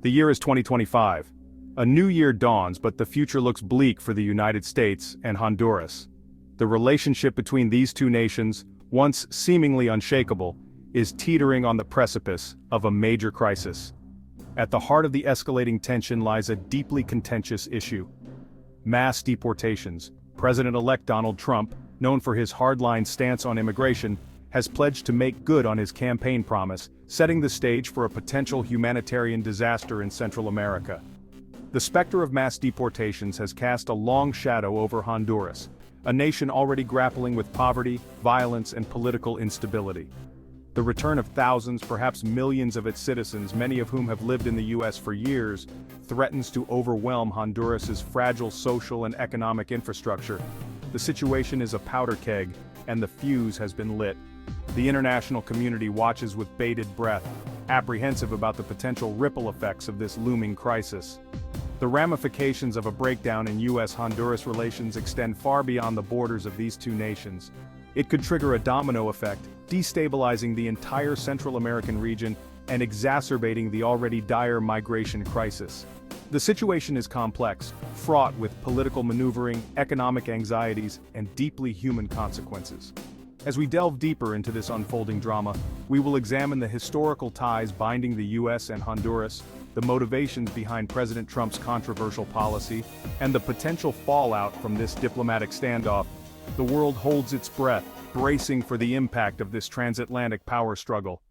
The year is 2025. A new year dawns, but the future looks bleak for the United States and Honduras. The relationship between these two nations, once seemingly unshakable, is teetering on the precipice of a major crisis. At the heart of the escalating tension lies a deeply contentious issue: mass deportations. President-elect Donald Trump, known for his hardline stance on immigration, has pledged to make good on his campaign promise, setting the stage for a potential humanitarian disaster in Central America. The specter of mass deportations has cast a long shadow over Honduras, a nation already grappling with poverty, violence, and political instability. The return of thousands, perhaps millions of its citizens, many of whom have lived in the U.S. for years, threatens to overwhelm Honduras's fragile social and economic infrastructure. The situation is a powder keg, and the fuse has been lit. The international community watches with bated breath, apprehensive about the potential ripple effects of this looming crisis. The ramifications of a breakdown in U.S.-Honduras relations extend far beyond the borders of these two nations. It could trigger a domino effect, destabilizing the entire Central American region and exacerbating the already dire migration crisis. The situation is complex, fraught with political maneuvering, economic anxieties, and deeply human consequences. As we delve deeper into this unfolding drama, we will examine the historical ties binding the U.S. and Honduras, the motivations behind President Trump's controversial policy, and the potential fallout from this diplomatic standoff. The world holds its breath, bracing for the impact of this transatlantic power struggle.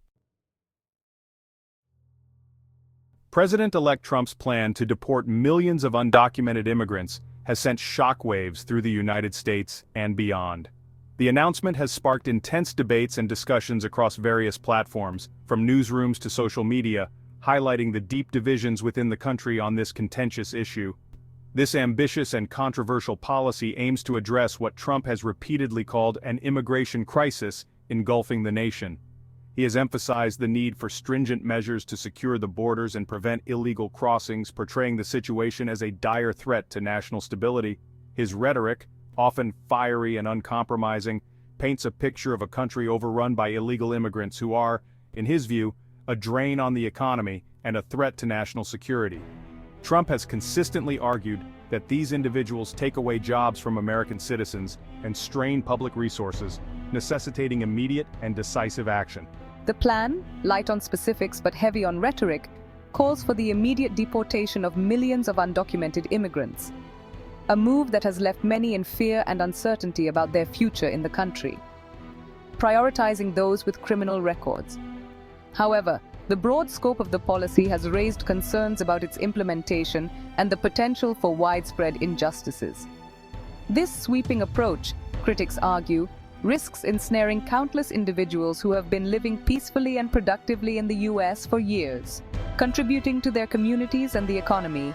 President-elect Trump's plan to deport millions of undocumented immigrants has sent shockwaves through the United States and beyond. The announcement has sparked intense debates and discussions across various platforms, from newsrooms to social media, highlighting the deep divisions within the country on this contentious issue. This ambitious and controversial policy aims to address what Trump has repeatedly called an immigration crisis engulfing the nation. He has emphasized the need for stringent measures to secure the borders and prevent illegal crossings, portraying the situation as a dire threat to national stability. His rhetoric, often fiery and uncompromising, paints a picture of a country overrun by illegal immigrants who are, in his view, a drain on the economy and a threat to national security. Trump has consistently argued that these individuals take away jobs from American citizens and strain public resources, necessitating immediate and decisive action. The plan, light on specifics but heavy on rhetoric, calls for the immediate deportation of millions of undocumented immigrants, a move that has left many in fear and uncertainty about their future in the country, prioritizing those with criminal records. However, the broad scope of the policy has raised concerns about its implementation and the potential for widespread injustices. This sweeping approach, critics argue, risks ensnaring countless individuals who have been living peacefully and productively in the U.S. for years, contributing to their communities and the economy.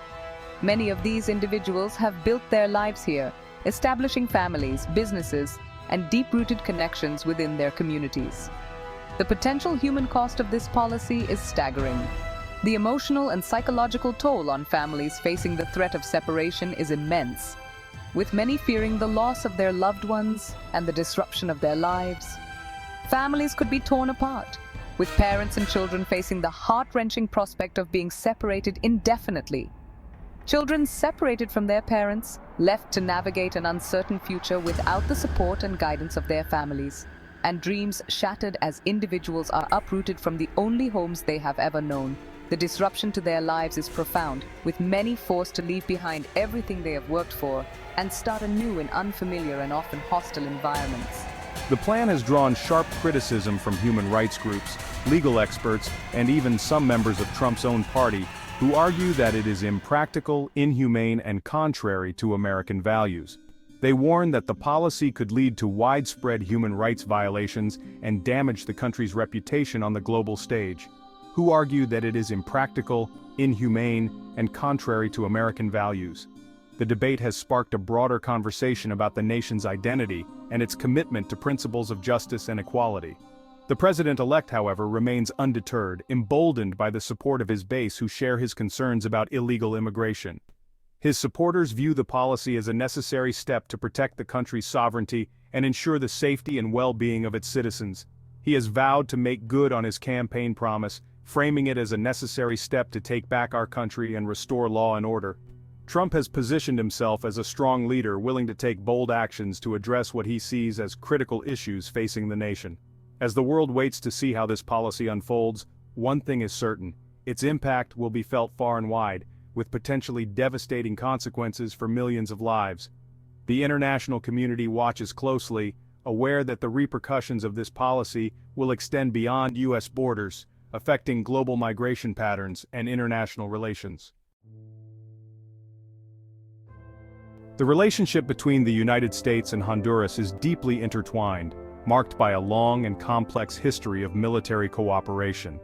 Many of these individuals have built their lives here, establishing families, businesses, and deep-rooted connections within their communities. The potential human cost of this policy is staggering. The emotional and psychological toll on families facing the threat of separation is immense, with many fearing the loss of their loved ones and the disruption of their lives. Families could be torn apart, with parents and children facing the heart-wrenching prospect of being separated indefinitely. Children separated from their parents, left to navigate an uncertain future without the support and guidance of their families, and dreams shattered as individuals are uprooted from the only homes they have ever known. The disruption to their lives is profound, with many forced to leave behind everything they have worked for and start anew in unfamiliar and often hostile environments. The plan has drawn sharp criticism from human rights groups, legal experts, and even some members of Trump's own party, who argue that it is impractical, inhumane, and contrary to American values. They warn that the policy could lead to widespread human rights violations and damage the country's reputation on the global stage. Who argue that it is impractical, inhumane, and contrary to American values. The debate has sparked a broader conversation about the nation's identity and its commitment to principles of justice and equality. The president-elect, however, remains undeterred, emboldened by the support of his base who share his concerns about illegal immigration. His supporters view the policy as a necessary step to protect the country's sovereignty and ensure the safety and well-being of its citizens. He has vowed to make good on his campaign promise, framing it as a necessary step to take back our country and restore law and order. Trump has positioned himself as a strong leader willing to take bold actions to address what he sees as critical issues facing the nation. As the world waits to see how this policy unfolds, one thing is certain: its impact will be felt far and wide, with potentially devastating consequences for millions of lives. The international community watches closely, aware that the repercussions of this policy will extend beyond U.S. borders, affecting global migration patterns and international relations. The relationship between the United States and Honduras is deeply intertwined, marked by a long and complex history of military cooperation.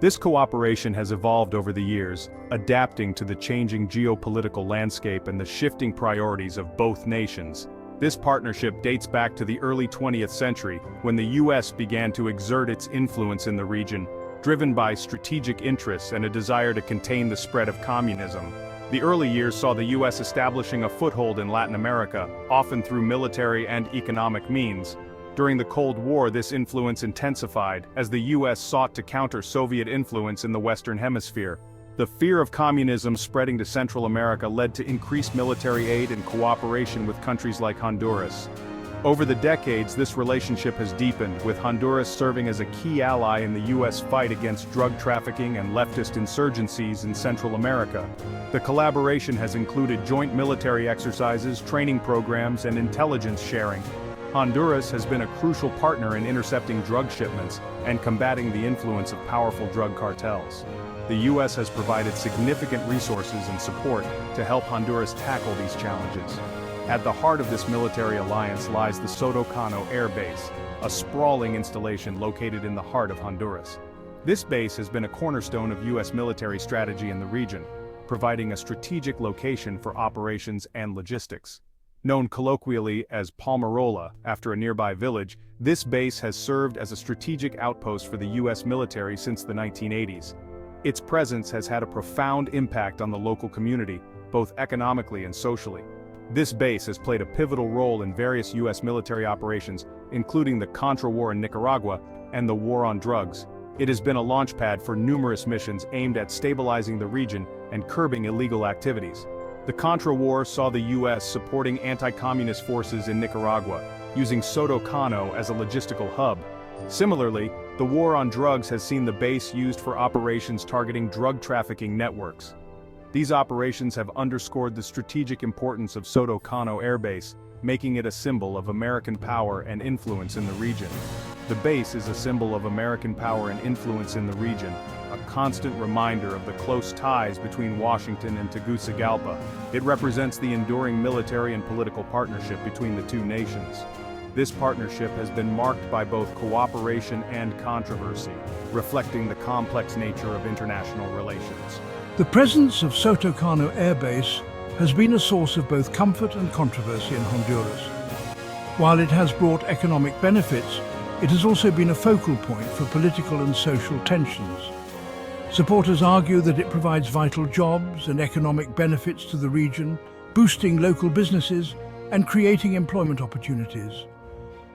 This cooperation has evolved over the years, adapting to the changing geopolitical landscape and the shifting priorities of both nations. This partnership dates back to the early 20th century, when the U.S. began to exert its influence in the region, driven by strategic interests and a desire to contain the spread of communism. The early years saw the U.S. establishing a foothold in Latin America, often through military and economic means. During the Cold War, this influence intensified as the U.S. sought to counter Soviet influence in the Western Hemisphere. The fear of communism spreading to Central America led to increased military aid and cooperation with countries like Honduras. Over the decades, this relationship has deepened, with Honduras serving as a key ally in the U.S. fight against drug trafficking and leftist insurgencies in Central America. The collaboration has included joint military exercises, training programs, and intelligence sharing. Honduras has been a crucial partner in intercepting drug shipments and combating the influence of powerful drug cartels. The U.S. has provided significant resources and support to help Honduras tackle these challenges. At the heart of this military alliance lies the Soto Cano Air Base, a sprawling installation located in the heart of Honduras. This base has been a cornerstone of U.S. military strategy in the region, providing a strategic location for operations and logistics. Known colloquially as Palmarola, after a nearby village, this base has served as a strategic outpost for the U.S. military since the 1980s. Its presence has had a profound impact on the local community, both economically and socially. This base has played a pivotal role in various U.S. military operations, including the Contra War in Nicaragua and the War on Drugs. It has been a launchpad for numerous missions aimed at stabilizing the region and curbing illegal activities. The Contra War saw the U.S. supporting anti-communist forces in Nicaragua, using Soto Cano as a logistical hub. Similarly, the War on Drugs has seen the base used for operations targeting drug trafficking networks. These operations have underscored the strategic importance of Soto Cano Air Base, making it a symbol of American power and influence in the region. The base is a symbol of American power and influence in the region, a constant reminder of the close ties between Washington and Tegucigalpa. It represents the enduring military and political partnership between the two nations. This partnership has been marked by both cooperation and controversy, reflecting the complex nature of international relations. The presence of Soto Cano Air Base has been a source of both comfort and controversy in Honduras. While it has brought economic benefits, it has also been a focal point for political and social tensions. Supporters argue that it provides vital jobs and economic benefits to the region, boosting local businesses and creating employment opportunities.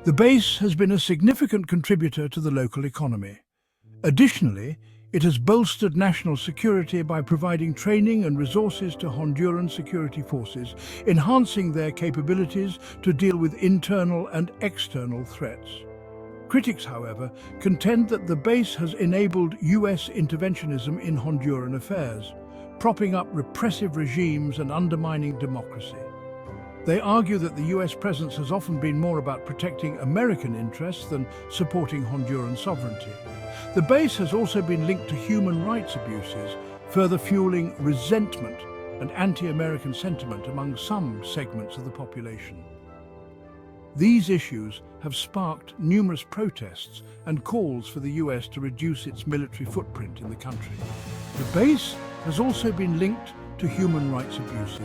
The base has been a significant contributor to the local economy. Additionally, it has bolstered national security by providing training and resources to Honduran security forces, enhancing their capabilities to deal with internal and external threats. Critics, however, contend that the base has enabled U.S. interventionism in Honduran affairs, propping up repressive regimes and undermining democracy. They argue that the U.S. presence has often been more about protecting American interests than supporting Honduran sovereignty. The base has also been linked to human rights abuses, further fueling resentment and anti-American sentiment among some segments of the population. These issues have sparked numerous protests and calls for the U.S. to reduce its military footprint in the country. The base has also been linked to human rights abuses,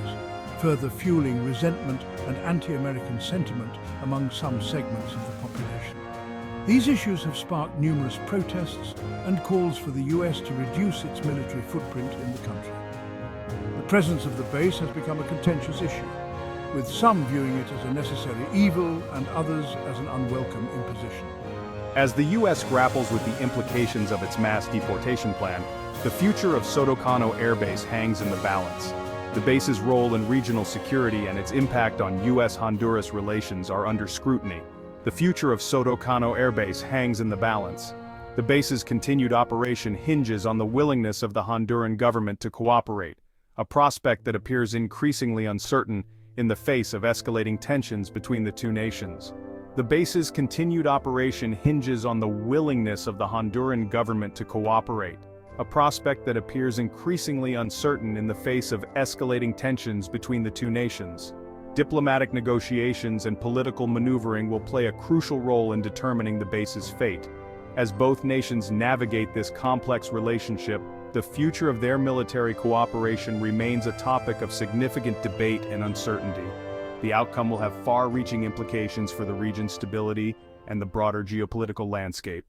further fueling resentment and anti-American sentiment among some segments of the population. These issues have sparked numerous protests and calls for the U.S. to reduce its military footprint in the country. The presence of the base has become a contentious issue, with some viewing it as a necessary evil and others as an unwelcome imposition. As the U.S. grapples with the implications of its mass deportation plan, the future of Soto Cano Air Base hangs in the balance. The base's role in regional security and its impact on U.S. Honduras relations are under scrutiny. The future of Soto Cano Air Base hangs in the balance. The base's continued operation hinges on the willingness of the Honduran government to cooperate, a prospect that appears increasingly uncertain in the face of escalating tensions between the two nations. The base's continued operation hinges on the willingness of the Honduran government to cooperate, a prospect that appears increasingly uncertain in the face of escalating tensions between the two nations. Diplomatic negotiations and political maneuvering will play a crucial role in determining the base's fate. As both nations navigate this complex relationship, the future of their military cooperation remains a topic of significant debate and uncertainty. The outcome will have far-reaching implications for the region's stability and the broader geopolitical landscape.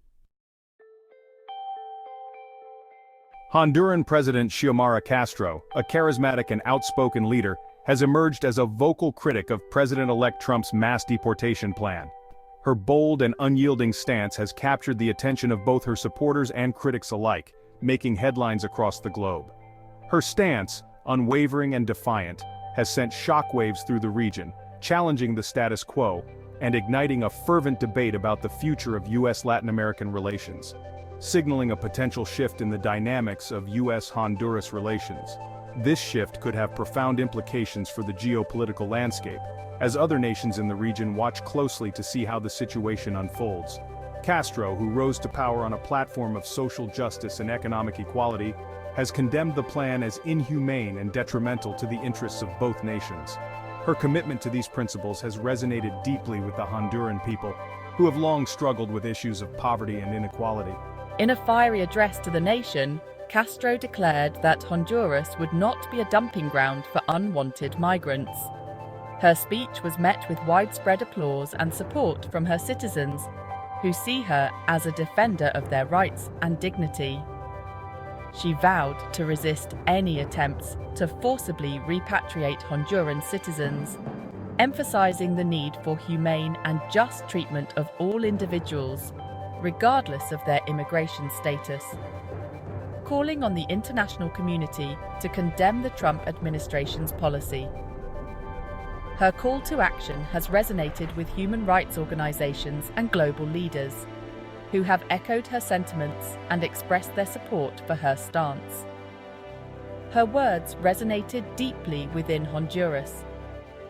Honduran President Xiomara Castro, a charismatic and outspoken leader, has emerged as a vocal critic of President-elect Trump's mass deportation plan. Her bold and unyielding stance has captured the attention of both her supporters and critics alike, making headlines across the globe. Her stance, unwavering and defiant, has sent shockwaves through the region, challenging the status quo and igniting a fervent debate about the future of U.S.-Latin American relations, signaling a potential shift in the dynamics of U.S.-Honduras relations. This shift could have profound implications for the geopolitical landscape, as other nations in the region watch closely to see how the situation unfolds. Castro, who rose to power on a platform of social justice and economic equality, has condemned the plan as inhumane and detrimental to the interests of both nations. Her commitment to these principles has resonated deeply with the Honduran people, who have long struggled with issues of poverty and inequality. In a fiery address to the nation, Castro declared that Honduras would not be a dumping ground for unwanted migrants. Her speech was met with widespread applause and support from her citizens, who see her as a defender of their rights and dignity. She vowed to resist any attempts to forcibly repatriate Honduran citizens, emphasizing the need for humane and just treatment of all individuals, regardless of their immigration status, calling on the international community to condemn the Trump administration's policy. Her call to action has resonated with human rights organizations and global leaders, who have echoed her sentiments and expressed their support for her stance. Her words resonated deeply within Honduras,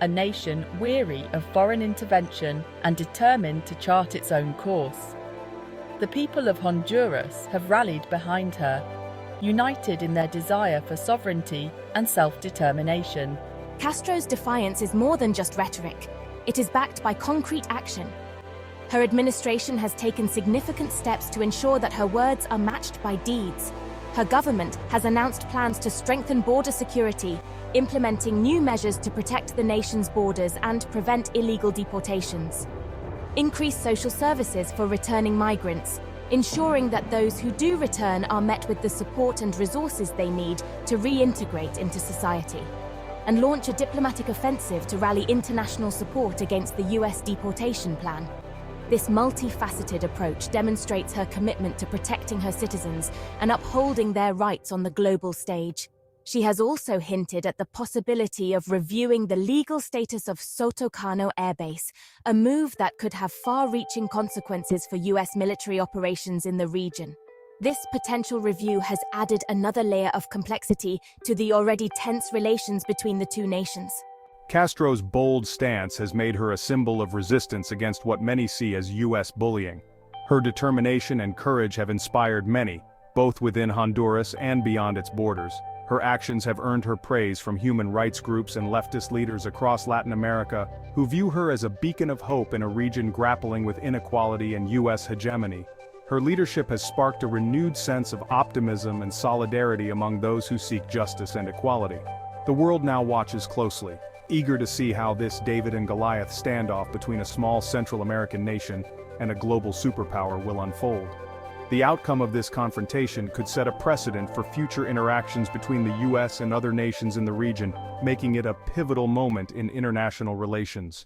a nation weary of foreign intervention and determined to chart its own course. The people of Honduras have rallied behind her, united in their desire for sovereignty and self-determination. Castro's defiance is more than just rhetoric. It is backed by concrete action. Her administration has taken significant steps to ensure that her words are matched by deeds. Her government has announced plans to strengthen border security, implementing new measures to protect the nation's borders and prevent illegal deportations. Increase social services for returning migrants, ensuring that those who do return are met with the support and resources they need to reintegrate into society. And launch a diplomatic offensive to rally international support against the U.S. deportation plan. This multifaceted approach demonstrates her commitment to protecting her citizens and upholding their rights on the global stage. She has also hinted at the possibility of reviewing the legal status of Soto Cano Air Base, a move that could have far-reaching consequences for U.S. military operations in the region. This potential review has added another layer of complexity to the already tense relations between the two nations. Castro's bold stance has made her a symbol of resistance against what many see as U.S. bullying. Her determination and courage have inspired many, both within Honduras and beyond its borders. Her actions have earned her praise from human rights groups and leftist leaders across Latin America, who view her as a beacon of hope in a region grappling with inequality and U.S. hegemony. Her leadership has sparked a renewed sense of optimism and solidarity among those who seek justice and equality. The world now watches closely, eager to see how this David and Goliath standoff between a small Central American nation and a global superpower will unfold. The outcome of this confrontation could set a precedent for future interactions between the U.S. and other nations in the region, making it a pivotal moment in international relations.